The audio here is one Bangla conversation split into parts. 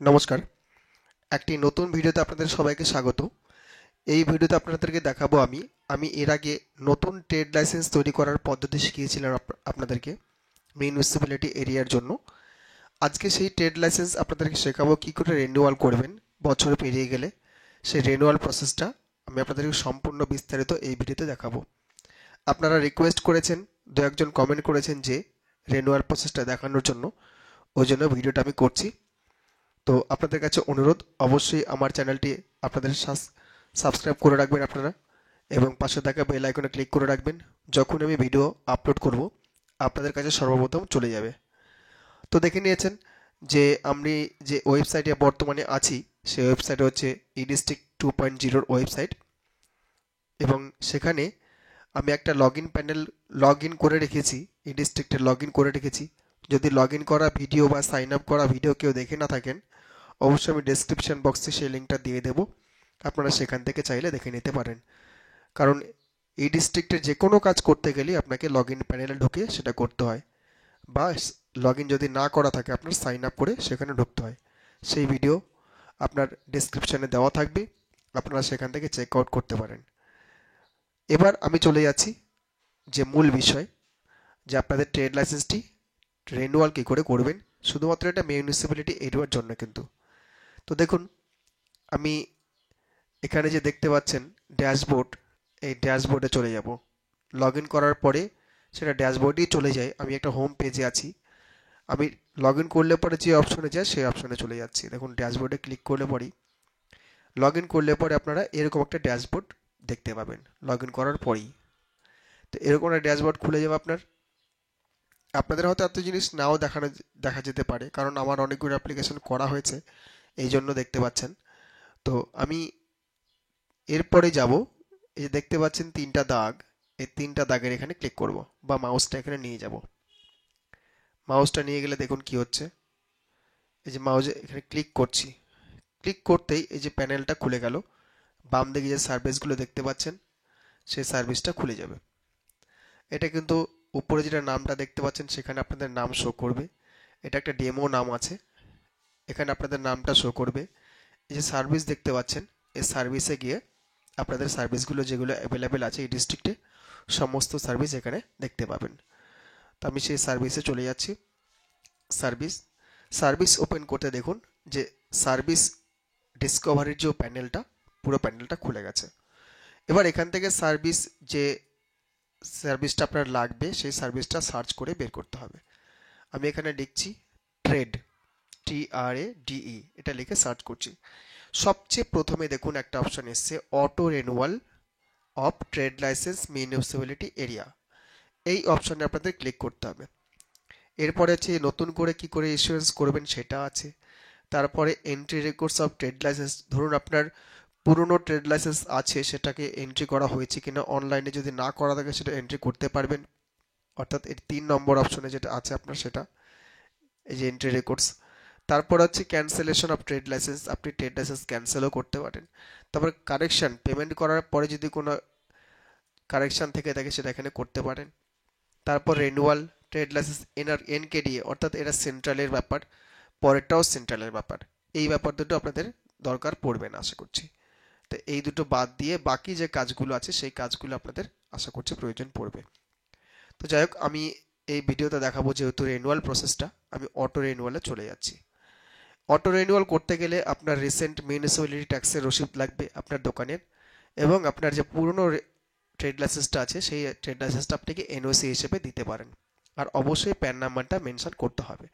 নমস্কার। একটি নতুন ভিডিওতে আপনাদের সবাইকে স্বাগত। এই ভিডিওতে আপনাদেরকে দেখাবো আমি এর আগে নতুন ট্রেড লাইসেন্স তৈরি করার পদ্ধতি শিখিয়েছিলাম আপনাদেরকে মিউনিসিপ্যালিটি এরিয়ার জন্য। আজকে সেই ট্রেড লাইসেন্স আপনাদেরকে শেখাবো কী করে রিনিউয়াল করবেন বছর পেরিয়ে গেলে। সেই রিনিউয়াল প্রসেসটা আমি আপনাদেরকে সম্পূর্ণ বিস্তারিত এই ভিডিওতে দেখাবো। আপনারা রিকোয়েস্ট করেছেন, দু একজন কমেন্ট করেছেন যে রিনিউয়াল প্রসেসটা দেখানোর জন্য, ওই জন্য ভিডিওটা আমি করছি। তো আপনাদের কাছে অনুরোধ, অবশ্যই আমার চ্যানেলটি আপনাদের সাবস্ক্রাইব করে রাখবেন আপনারা, এবং পাশে থাকা বেল আইকনে ক্লিক করে রাখবেন। যখন আমি ভিডিও আপলোড করব আপনাদের কাছে সর্বপ্রথম চলে যাবে। তো দেখে নিয়েছেন যে আমি যে ওয়েবসাইটে বর্তমানে আছি সেই ওয়েবসাইট হচ্ছে ইডিস্ট্রিক্ট 2.0 ওয়েবসাইট, এবং সেখানে আমি একটা প্যানেল লগ ইন করে রেখেছি, ইডিস্ট্রিক্টে লগ ইন করে রেখেছি। যদি লগ ইন করা ভিডিও বা সাইন আপ করা ভিডিও কেউ দেখে না থাকেন, অবশ্যই আমি ডেসক্রিপশন বক্সে সেই লিঙ্কটা দিয়ে দেবো, আপনারা সেখান থেকে চাইলে দেখে নিতে পারেন। কারণ এই ডিস্ট্রিক্টের যে কোনো কাজ করতে গেলে আপনাকে লগ ইন প্যানেলে ঢুকে সেটা করতে হয়, বা লগ ইন যদি না করা থাকে আপনার সাইন আপ করে সেখানে ঢুকতে হয়। সেই ভিডিও আপনার ডেসক্রিপশানে দেওয়া থাকবে, আপনারা সেখান থেকে চেক আউট করতে পারেন। এবার আমি চলে যাচ্ছি যে মূল বিষয়, যে আপনাদের ট্রেড লাইসেন্সটি রিনিউয়াল কী করে করবেন। শুধুমাত্র এটা মিউনিসিপ্যালিটি এরিয়ার জন্য কিন্তু। তো দেখুন, আমি এখানে যে দেখতে পাচ্ছেন ড্যাশবোর্ড, এই ড্যাশবোর্ডে চলে যাব। লগ ইন করার পরে সেটা ড্যাশবোর্ডেই চলে যায়। আমি একটা হোম পেজে আছি, আমি লগ ইন করলে পরে যে অপশনে যায় সেই অপশনে চলে যাচ্ছি। দেখুন ড্যাশবোর্ডে ক্লিক করলে পরেই, লগ ইন করলে পরে আপনারা এরকম একটা ড্যাশবোর্ড দেখতে পাবেন লগ ইন করার পরেই। তো এরকম একটা ড্যাশবোর্ড খুলে যাবে আপনাদের হয়তো এত জিনিস নাও দেখা যেতে পারে, কারণ আমার অনেকগুলো অ্যাপ্লিকেশন করা হয়েছে, এই জন্য দেখতে পাচ্ছেন। তো আমি এরপরে যাব, এই যে দেখতে পাচ্ছেন তিনটা দাগ, এই তিনটা দাগের এখানে ক্লিক করব, বা মাউসটা এখানে নিয়ে যাব। মাউসটা নিয়ে গেলে দেখুন কি হচ্ছে, এই যে মাউসে এখানে ক্লিক করছি, ক্লিক করতেই এই যে প্যানেলটা খুলে গেল। বাম দিকে যে সার্ভিসগুলো দেখতে পাচ্ছেন সেই সার্ভিসটা খুলে যাবে। এটা কিন্তু উপরে যেটা নামটা দেখতে পাচ্ছেন সেখানে আপনাদের নাম শো করবে, এটা একটা ডেমো নাম আছে, এখানে আপনাদের নামটা শো করবে। এই যে সার্ভিস দেখতে পাচ্ছেন, এই সার্ভিসে গিয়ে আপনাদের সার্ভিসগুলো যেগুলো অ্যাভেলেবেল আছে এই ডিস্ট্রিক্টে, সমস্ত সার্ভিস এখানে দেখতে পাবেন। তো আমি সেই সার্ভিসে চলে যাচ্ছি। সার্ভিস ওপেন করতে দেখুন যে সার্ভিস ডিসকভারির যে প্যানেলটা, পুরো প্যানেলটা খুলে গেছে। এবার এখান থেকে যে সার্ভিসটা আপনার লাগবে সেই সার্ভিসটা সার্চ করে বের করতে হবে। আমি এখানে লিখছি ট্রেড, TRADE, এটা লিখে সার্চ করছি। সবচেয়ে প্রথমে দেখুন একটা অপশন এসছে auto renewal of trade licence municipality area, এই অপশনে আপনাদের ক্লিক করতে হবে। এরপরে আছে নতুন করে কি করে ইস্যুয়েন্স করবেন সেটা আছে। তারপরে entry records of trade licence, ধরুন আপনার পুরনো ট্রেড লাইসেন্স আছে সেটাকে এন্ট্রি করা হয়েছে কিনা, অনলাইনে যদি না করা থাকে সেটা এন্ট্রি করতে পারবেন, অর্থাৎ এর 3 নম্বর অপশনে যেটা আছে আপনার সেটা, এই যে এন্ট্রি রেকর্ডস। তারপর হচ্ছে ক্যান্সেলেশন অফ ট্রেড লাইসেন্স, আপনি ট্রেড লাইসেন্স ক্যান্সেলও করতে পারেন। তারপর কারেকশন, পেমেন্ট করার পরে যদি কোনো কারেকশন থেকে থাকে সেটা এখানে করতে পারেন। তারপর রিনিউয়াল ট্রেড লাইসেন্স NKDA, অর্থাৎ এটা সেন্ট্রালের ব্যাপার, পরেরটাও সেন্ট্রালের ব্যাপার। এই ব্যাপার দুটো আপনাদের দরকার পড়বে না আশা করছি। তো এই দুটো বাদ দিয়ে বাকি যে কাজগুলো আছে সেই কাজগুলো আপনাদের আশা করছি প্রয়োজন পড়বে। তো যাই হোক, আমি এই ভিডিওতে দেখাবো যেহেতু রিনিউয়াল প্রসেসটা, আমি অটো রিনিউয়ালে চলে যাচ্ছি। অটো রিনিউয়াল করতে গেলে আপনার রিসেন্ট মিউনিসিপ্যালিটি ট্যাক্সের রসিদ লাগবে আপনার দোকানের, এবং আপনার যে পুরনো ট্রেড লাইসেন্সটা আছে সেই ট্রেড লাইসেন্সটা আপনাকে NOC হিসেবে দিতে পারেন। আর অবশ্যই প্যান নাম্বারটা মেনশন করতে হবে,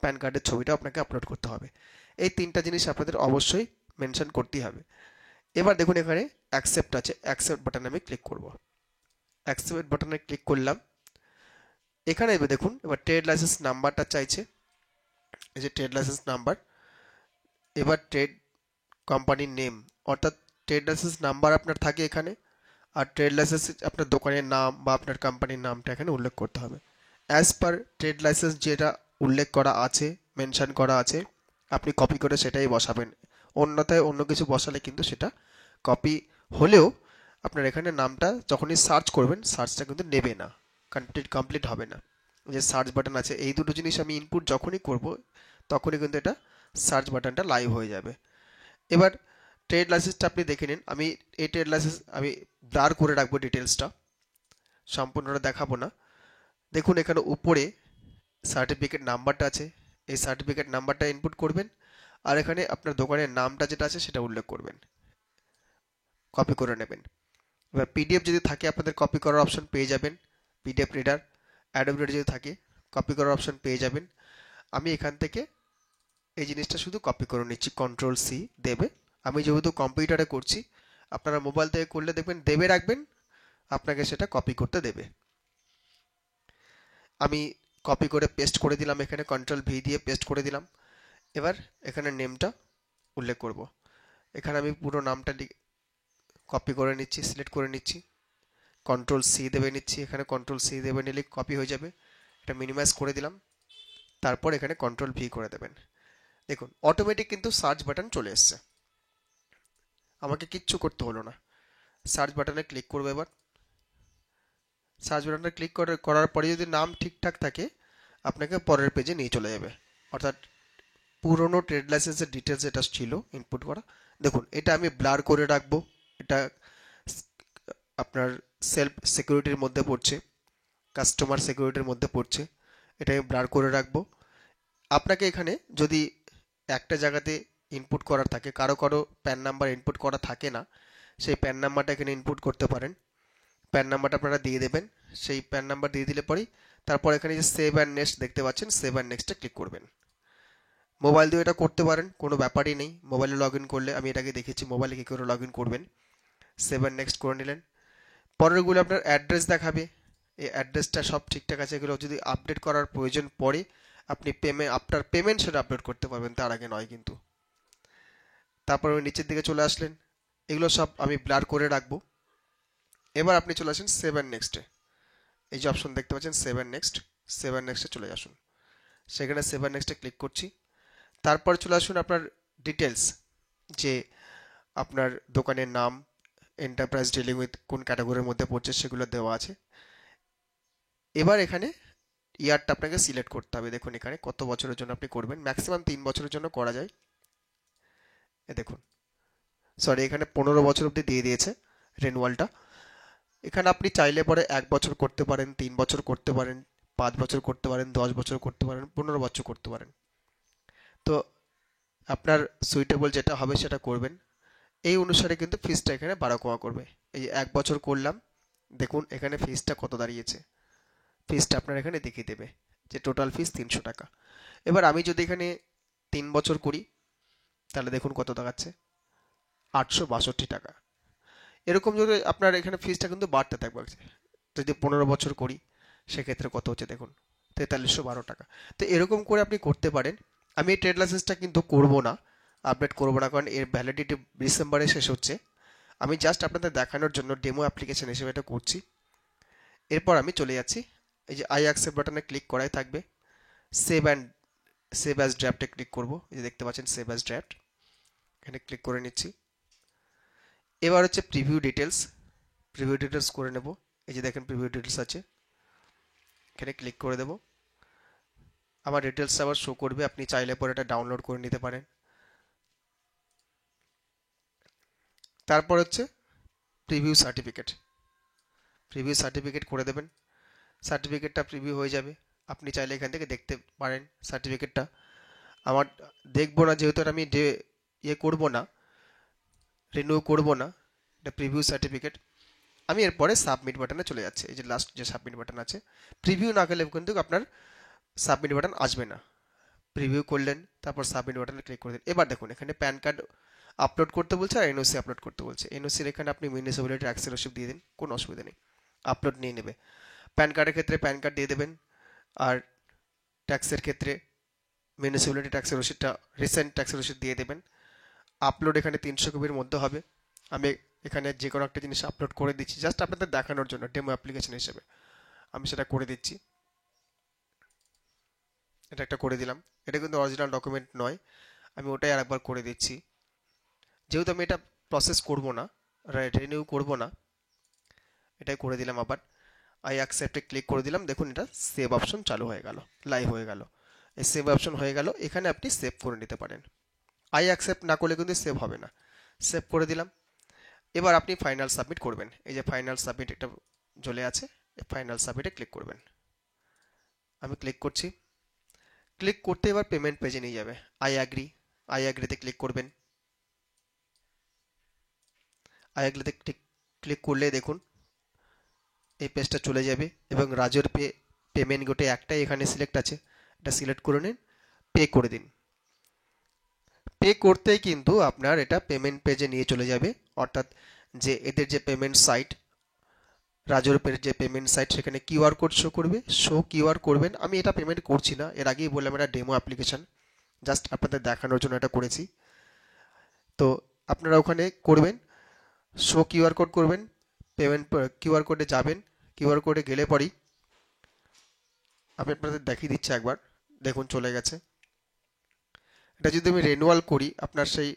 প্যান কার্ডের ছবিটা আপনাকে আপলোড করতে হবে। এই তিনটা জিনিস আপনাদের অবশ্যই মেনশন করতেই হবে। এবার দেখুন এখানে অ্যাকসেপ্ট আছে, অ্যাকসেপ্ট বাটনে আমি ক্লিক করব। অ্যাকসেপ্ট বাটনে ক্লিক করলাম। এখানে এবার দেখুন, এবার ট্রেড লাইসেন্স নাম্বারটা চাইছে, এই যে ট্রেড লাইসেন্স নাম্বার। এবার ট্রেড কোম্পানির নেম, অর্থাৎ ট্রেড লাইসেন্স নাম্বার আপনার থাকে এখানে, আর ট্রেড লাইসেন্স আপনার দোকানের নাম বা আপনার কোম্পানির নামটা এখানে উল্লেখ করতে হবে। অ্যাজ পার ট্রেড লাইসেন্স যেটা উল্লেখ করা আছে, মেনশন করা আছে, আপনি কপি করে সেটাই বসাবেন। অন্যথায় অন্য কিছু বসালে কিন্তু সেটা কপি হলেও আপনার এখানে নামটা যখনই সার্চ করবেন সার্চটা কিন্তু নেবে না, কমপ্লিট হবে না। যে সার্চ বাটন আছে, এই দুটো জিনিস আমি ইনপুট যখনই করব তখনই কিন্তু এটা সার্চ বাটনটা লাইভ হয়ে যাবে। এবার ট্রেড লাইসেন্সটা আপনি দেখে নিন। আমি এই ট্রেড লাইসেন্স আমি ব্লার করে রাখবো, ডিটেলসটা সম্পূর্ণটা দেখাবো না। দেখুন এখানে উপরে সার্টিফিকেট নাম্বারটা আছে, এই সার্টিফিকেট নাম্বারটা ইনপুট করবেন, আর এখানে আপনার দোকানের নামটা যেটা আছে সেটা উল্লেখ করবেন, কপি করে নেবেন। এবার পিডিএফ যদি থাকে আপনাদের কপি করার অপশন পেয়ে যাবেন, পিডিএফ রিডার, অ্যাডোব রিডার যদি থাকে কপি করার অপশন পেয়ে যাবেন। আমি এখান থেকে এই জিনিসটা শুধু কপি করে নিচ্ছি, কন্ট্রোল সি দেবে। আমি যেহেতু কম্পিউটারে করছি, আপনারা মোবাইল থেকে করলে দেখবেন দেবে রাখবেন, আপনাকে সেটা কপি করতে দেবে। আমি কপি করে পেস্ট করে দিলাম, এখানে কন্ট্রোল ভি দিয়ে পেস্ট করে দিলাম। এবার এখানে নেমটা উল্লেখ করব, এখানে আমি পুরো নামটা কপি করে নিচ্ছি, সিলেক্ট করে নিচ্ছি, কন্ট্রোল সি দেবে নিচ্ছি, এখানে কন্ট্রোল সি দেবে নিলে কপি হয়ে যাবে। এটা মিনিমাইজ করে দিলাম, তারপর এখানে কন্ট্রোল ভি করে দেবেন। দেখুন অটোমেটিক কিন্তু সার্চ বাটন চলে এসছে, আমাকে কিচ্ছু করতে হলো না। সার্চ বাটনে ক্লিক করবো। এবার সার্চ বাটনে ক্লিক করার পরে যদি নাম ঠিকঠাক থাকে আপনাকে পরের পেজে নিয়ে চলে যাবে, অর্থাৎ পুরনো ট্রেড লাইসেন্সের ডিটেলস এটা ছিল ইনপুট করা। দেখুন এটা আমি ব্লার করে রাখবো, এটা আপনার সেলফ সিকিউরিটির মধ্যে পড়ছে, কাস্টমার সিকিউরিটির মধ্যে পড়ছে, এটা আমি ব্লার করে রাখবো। আপনাকে এখানে যদি একটা জায়গাতে ইনপুট করার থাকে, কারো কারো প্যান নাম্বার ইনপুট করা থাকে না, সেই প্যান নাম্বারটা এখানে ইনপুট করতে পারেন। প্যান নাম্বারটা আপনারা দিয়ে দেবেন, সেই প্যান নাম্বার দিয়ে দিলে পরেই তারপর এখানে যে সেভ অ্যান্ড নেক্সট দেখতে পাচ্ছেন, সেভ অ্যান্ড নেক্সটে ক্লিক করবেন। মোবাইল দিয়ে এটা করতে পারেন, কোনো ব্যাপারই নেই। মোবাইলে লগ ইন করলে, আমি এটাকে দেখেছি মোবাইলে কী করে লগ ইন করবেন। সেভ অ্যান্ড নেক্সট করে নিলেন। পরেরগুলো আপনার অ্যাড্রেস দেখাবে, এই অ্যাড্রেসটা সব ঠিকঠাক আছে। এগুলো যদি আপডেট করার প্রয়োজন পড়ে আপনি আপনার পেমেন্ট সেটা আপলোড করতে পারবেন, তার আগে নয় কিন্তু। তারপর ওই নিচের দিকে চলে আসলেন, এগুলো সব আমি ব্লার করে রাখবো। এবার আপনি চলে আসেন সেভ অ্যান্ড নেক্সটে, এই যে অপশন দেখতে পাচ্ছেন save and next, save and নেক্সটে চলে আসুন। সেখানে সেভ অ্যান্ড নেক্সটে ক্লিক করছি। তারপর চলে আসুন আপনার ডিটেলস, যে আপনার দোকানের নাম, এন্টারপ্রাইজ ডিলিং উইথ কোন ক্যাটাগরির মধ্যে পড়ছে সেগুলো দেওয়া আছে। এবার এখানে ইয়ারটা আপনাকে সিলেক্ট করতে হবে। দেখুন এখানে কত বছরের জন্য আপনি করবেন, ম্যাক্সিমাম 3 বছরের জন্য করা যায়। দেখুন সরি, এখানে 15 বছর অবধি দিয়ে দিয়েছে রেনুয়ালটা। এখানে আপনি চাইলে পরে 1 বছর করতে পারেন, 3 বছর করতে পারেন, 5 বছর করতে পারেন, 10 বছর করতে পারেন, 15 বছর করতে পারেন। তো আপনার সুইটেবল যেটা হবে সেটা করবেন। এই অনুসারে কিন্তু ফিসটা এখানে বাড়া কমা করবে। এই 1 বছর করলাম, দেখুন এখানে ফিসটা কত দাঁড়িয়েছে, ফিসটা আপনার এখানে দেখিয়ে দেবে যে টোটাল ফিস 300 টাকা। এবার আমি যদি এখানে 3 বছর করি তাহলে দেখুন কত দেখাচ্ছে, 862 টাকা। এরকম যদি আপনার এখানে ফিসটা কিন্তু বাড়তে থাকবে। যদি 15 বছর করি সেক্ষেত্রে কত হচ্ছে দেখুন, 4312 টাকা। তো এরকম করে আপনি করতে পারেন। আমি এই ট্রেড লাইসেন্সটা কিন্তু করব না, আপডেট করব না, কারণ এর ভ্যালিডিটি ডিসেম্বরে শেষ হচ্ছে। আমি জাস্ট আপনাদের দেখানোর জন্য ডেমো অ্যাপ্লিকেশন হিসেবে এটা করছি। এরপর আমি চলে যাচ্ছি, এই যে আই অ্যাকসেপ্ট বাটনে ক্লিক করাই থাকবে, সেভ অ্যাজ ড্রাফটে ক্লিক করব। এই যে দেখতে পাচ্ছেন সেভ অ্যাজ ড্রাফট, এখানে ক্লিক করে নিচ্ছি। এবার হচ্ছে প্রিভিউ ডিটেলস, প্রিভিউ ডিটেলস করে নেব। এই যে দেখেন প্রিভিউ ডিটেলস আছে, এখানে ক্লিক করে দেব। আমার ডিটেলস আবার শো করবে, আপনি চাইলে পরে এটা ডাউনলোড করে নিতে পারেন। তারপর হচ্ছে প্রিভিউ সার্টিফিকেট, প্রিভিউ সার্টিফিকেট করে দেবেন। সার্টিফিকেটটা প্রিভিউ হয়ে যাবে, আপনি চাইলে এখান থেকে দেখতে পারেন সার্টিফিকেটটা। আমার দেখবো না, যেহেতু আমি ইয়ে করবো না, রিনিউ করবো না, এটা প্রিভিউ সার্টিফিকেট। আমি এরপরে সাবমিট বাটনে চলে যাচ্ছি, এই যে লাস্ট যে সাবমিট বাটন আছে। প্রিভিউ না গেলে কিন্তু আপনার সাবমিট বাটন আসবে না। প্রিভিউ করলেন, তারপর সাবমিট বাটনে ক্লিক করে দিন। এবার দেখুন এখানে প্যান কার্ড আপলোড করতে বলছে আর এনওসি আপলোড করতে বলছে। এনওসির এখানে আপনি মিউনিসিপ্যালিটি ট্যাক্স রসিদ দিয়ে দিন, কোনো অসুবিধা নেই, আপলোড নিয়ে নেবে। প্যান কার্ডের ক্ষেত্রে প্যান কার্ড দিয়ে দেবেন, আর ট্যাক্সের ক্ষেত্রে মিউনিসিপ্যালিটি ট্যাক্সের রসিদটা, রিসেন্ট ট্যাক্সের রসিদ দিয়ে দেবেন। আপলোড এখানে 300 কপির মধ্যে হবে। আমি এখানে যে কোনো একটা জিনিস আপলোড করে দিচ্ছি জাস্ট আপনাদের দেখানোর জন্য, ডেমো অ্যাপ্লিকেশন হিসেবে আমি সেটা করে দিচ্ছি। এটা একটা করে দিলাম, এটা কিন্তু অরিজিনাল ডকুমেন্ট নয়, আমি ওটাই আরেকবার করে দিচ্ছি। যেহেতু আমি এটা প্রসেস করব না, রিনিউ করব না, এটাই করে দিলাম। আবার আই অ্যাকসেপ্টে ক্লিক করে দিলাম, দেখুন এটা সেভ অপশন চালু হয়ে গেল, লাইভ হয়ে গেল। এই সেভ অপশন হয়ে গেল। এখানে আপনি সেভ করে নিতে পারেন। আই অ্যাকসেপ্ট না করলে কিন্তু সেভ হবে না। সেভ করে দিলাম। এবার আপনি ফাইনাল সাবমিট করবেন। এই যে ফাইনাল সাবমিট একটা চলে আছে, এই ফাইনাল সাবমিটে ক্লিক করবেন। আমি ক্লিক করছি। ক্লিক করতে এবার পেমেন্ট পেজে নিয়ে যাবে। আই অ্যাগ্রিতে ক্লিক করবেন। আই অ্যাগ্রিতে ক্লিক করলে দেখুন এই পেজটা চলে যাবে এবং রাজুর পেমেন্ট গেটে একটাই এখানে সিলেক্ট আছে, এটা সিলেক্ট করে নিন, পে করে দিন। পে করতেই কিন্তু আপনার এটা পেমেন্ট পেজে নিয়ে চলে যাবে, অর্থাৎ যে এদের যে পেমেন্ট সাইট, রাজুর যে পেমেন্ট সাইট, সেখানে কিউআর কোড শো করবে। কিউআর করবেন। আমি এটা পেমেন্ট করছি না, এর আগেই বললাম এটা ডেমো অ্যাপ্লিকেশন, জাস্ট আপনাদের দেখানোর জন্য এটা করেছি। তো আপনারা ওখানে করবেন, কিউআর কোড করবেন, পেমেন্ট কিউআর কোডে যাবেন। কিউআর কোডে গেলে পরই আমি আপনাদের দেখিয়ে দিচ্ছি একবার, দেখুন চলে গেছে। এটা যদি আমি রেনুয়াল করি আপনার সেই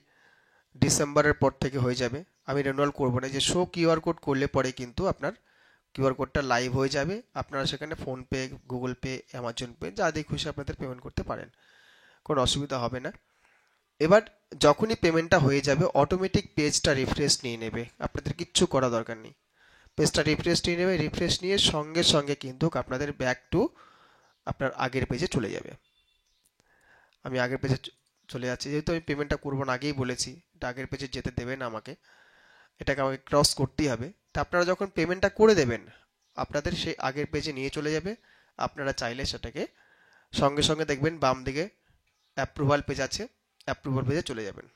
ডিসেম্বরের পর থেকে হয়ে যাবে। আমি রেনুয়াল করবো না, যে কিউআর কোড করলে পরে কিন্তু আপনার কিউআর কোডটা লাইভ হয়ে যাবে। আপনারা সেখানে PhonePe, Google pay, Amazon pay যা দিয়ে খুশি আপনাদের পেমেন্ট করতে পারেন, কোনো অসুবিধা হবে না। এবার যখনই পেমেন্টটা হয়ে যাবে অটোমেটিক পেজটা রিফ্রেশ নিয়ে নেবে, আপনাদের কিচ্ছু করা দরকার নেই। পেজটা রিফ্রেশ নিয়ে নেবে, রিফ্রেশ নিয়ে সঙ্গে সঙ্গে কিন্তু আপনাদের ব্যাক টু আপনার আগের পেজে চলে যাবে। আমি আগের পেজে চলে যাচ্ছি, যেহেতু আমি পেমেন্টটা করবো না আগেই বলেছি, এটা আগের পেজে যেতে দেবে না আমাকে, এটাকে আমাকে ক্রস করতেই হবে। তা আপনারা যখন পেমেন্টটা করে দেবেন আপনাদের সেই আগের পেজে নিয়ে চলে যাবে। আপনারা চাইলে সেটাকে সঙ্গে সঙ্গে দেখবেন বাম দিকে অ্যাপ্রুভাল পেজ আছে, অ্যাপ্রুভাল পেজে চলে যাবেন।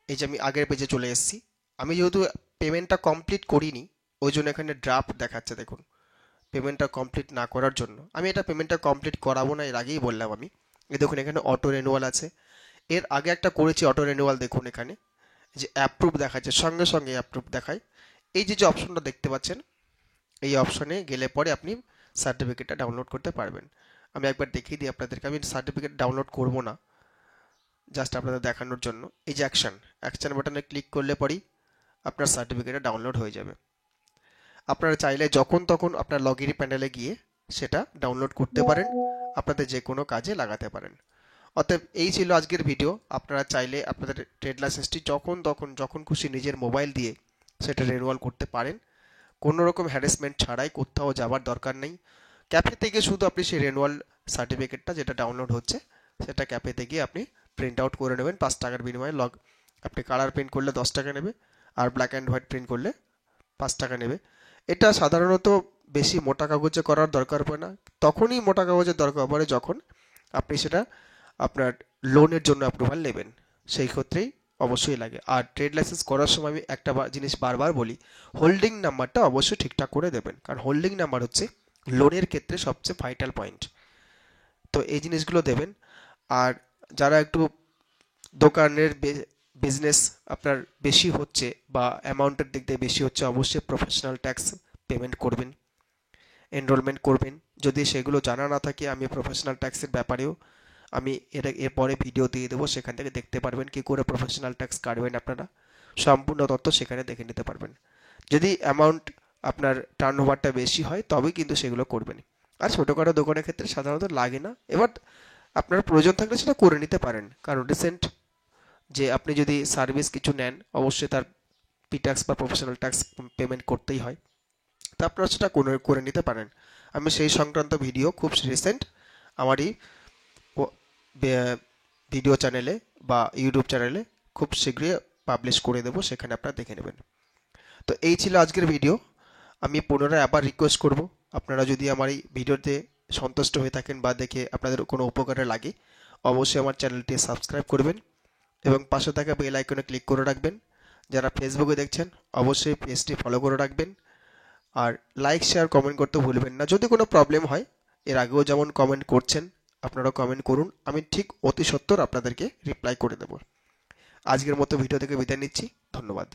এই যে আমি আগের পেজে চলে এসেছি। আমি যেহেতু পেমেন্টটা কমপ্লিট করিনি ওই জন্য এখানে ড্রাফট দেখাচ্ছে, দেখুন পেমেন্টটা কমপ্লিট না করার জন্য। আমি এটা পেমেন্টটা কমপ্লিট করাবো না, এর আগেই বললাম আমি। এই দেখুন এখানে অটো রেনুয়াল আছে, এর আগে একটা করেছি অটো রেনুয়াল, দেখুন এখানে যে অ্যাপ্রুভ দেখাচ্ছে, সঙ্গে সঙ্গে অ্যাপ্রুভ দেখায়। এই যে যে অপশনটা দেখতে পাচ্ছেন, এই অপশনে গেলে পরে আপনি সার্টিফিকেটটা ডাউনলোড করতে পারবেন। আমি একবার দেখিয়ে দিই আপনাদেরকে, আমি সার্টিফিকেট ডাউনলোড করব না, জাস্ট আপনাদের দেখানোর জন্য। এই যে অ্যাকশন বাটনে ক্লিক করলে পরেই আপনার সার্টিফিকেটটা ডাউনলোড হয়ে যাবে। আপনারা চাইলে যখন তখন আপনার লগইন প্যানেলে গিয়ে সেটা ডাউনলোড করতে পারেন, আপনাদের যে কোনো কাজে লাগাতে পারেন। অতএব এই ছিল আজকের ভিডিও। আপনারা চাইলে আপনাদের ট্রেড লাইসেন্সটি যখন খুশি নিজের মোবাইল দিয়ে সেটা রিনিউয়াল করতে পারেন, কোনো রকম হ্যারাসমেন্ট ছাড়াই, কোথাও যাবার দরকার নেই। ক্যাফে থেকে শুধু আপনি সেই রিনিউয়াল সার্টিফিকেটটা যেটা ডাউনলোড হচ্ছে সেটা ক্যাফেতে গিয়ে আপনি প্রিন্ট আউট করে নেবেন 5 টাকার বিনিময়ে। আপনি কালার প্রিন্ট করলে 10 টাকা নেবে, আর ব্ল্যাক অ্যান্ড হোয়াইট প্রিন্ট করলে 5 টাকা নেবে। এটা সাধারণত বেশি মোটা কাগজে করার দরকার পড়ে না, তখনই মোটা কাগজের দরকার পড়ে যখন আপনি সেটা আপনার লোনের জন্য অ্যাপ্রুভাল নেবেন, সেই ক্ষেত্রেই অবশ্যই লাগে। আর ট্রেড লাইসেন্স করার সময় আমি একটা জিনিস বারবার বলি, হোল্ডিং নাম্বারটা অবশ্যই ঠিকঠাক করে দেবেন, কারণ হোল্ডিং নাম্বার হচ্ছে লোনের ক্ষেত্রে সবচেয়ে ভাইটাল পয়েন্ট। তো এই জিনিসগুলো দেবেন। আর যারা একটু দোকানের বিজনেস আপনার বেশি হচ্ছে বা অ্যামাউন্টের দিক দিয়ে বেশি হচ্ছে, অবশ্যই প্রফেশনাল ট্যাক্স পেমেন্ট করবেন, এনরোলমেন্ট করবেন। যদি সেগুলো জানা না থাকে, আমি প্রফেশনাল ট্যাক্সের ব্যাপারেও আমি এরপরে ভিডিও দিয়ে দেবো, সেখান থেকে দেখতে পারবেন কী করে প্রফেশনাল ট্যাক্স কাটবেন। আপনারা সম্পূর্ণ তথ্য সেখানে দেখে নিতে পারবেন। যদি অ্যামাউন্ট আপনার টার্নওভারটা বেশি হয় তবেই কিন্তু সেগুলো করবেন, আর ছোটোখাটো দোকানের ক্ষেত্রে সাধারণত লাগে না। এবার আপনার প্রয়োজন থাকলে সেটা করে নিতে পারেন, কারণ রিসেন্ট যে আপনি যদি সার্ভিস কিছু নেন অবশ্যই তার পি ট্যাক্স বা প্রফেশনাল ট্যাক্স পেমেন্ট করতেই হয়, তা আপনারা সেটা করে নিতে পারেন। আমি সেই সংক্রান্ত ভিডিও খুব রিসেন্ট আমারই ভিডিও চ্যানেলে বা ইউটিউব চ্যানেলে খুব শীঘ্রই পাবলিশ করে দেবো, সেখানে আপনারা দেখে নেবেন। তো এই ছিল আজকের ভিডিও। আমি পুনরায় আবার রিকোয়েস্ট করব, আপনারা যদি আমার এই ভিডিওতে সন্তুষ্ট হয়ে থাকেন বা দেখে আপনাদের কোনো উপকারে লাগে, অবশ্যই আমার চ্যানেলটি সাবস্ক্রাইব করবেন এবং পাশে থাকা বেল আইকনে ক্লিক করে রাখবেন। যারা ফেসবুকে দেখছেন অবশ্যই পেজটি ফলো করে রাখবেন, আর লাইক শেয়ার কমেন্ট করতে ভুলবেন না। যদি কোনো প্রবলেম হয়, এর আগেও যেমন কমেন্ট করছেন আপনারা কমেন্ট করুন, আমি ঠিক অতি সত্বর আপনাদেরকে রিপ্লাই করে দেব। আজকের মতো ভিডিও থেকে বিদায় নিচ্ছি, ধন্যবাদ।